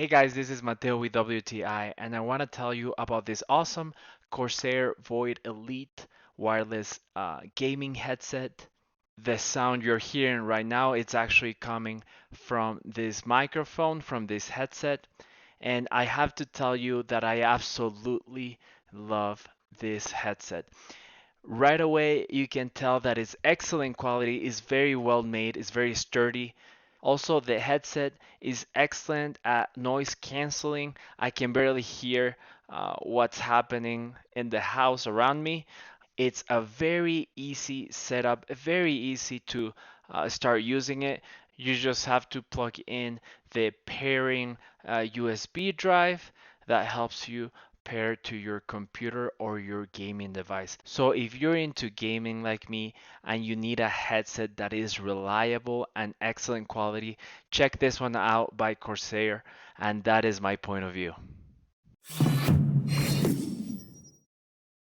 Hey guys, this is Mateo with WTI, and I want to tell you about this awesome Corsair Void Elite wireless gaming headset. The sound you're hearing right now, it's actually coming from this microphone, from this headset, and I have to tell you that I absolutely love this headset. Right away, you can tell that it's excellent quality, is very well made, is very sturdy. Also, the headset is excellent at noise canceling. I can barely hear what's happening in the house around me. It's a very easy setup, very easy to start using it. You just have to plug in the pairing USB drive that helps you pair to your computer or your gaming device. So if you're into gaming like me and you need a headset that is reliable and excellent quality, check this one out by Corsair, and that is my point of view.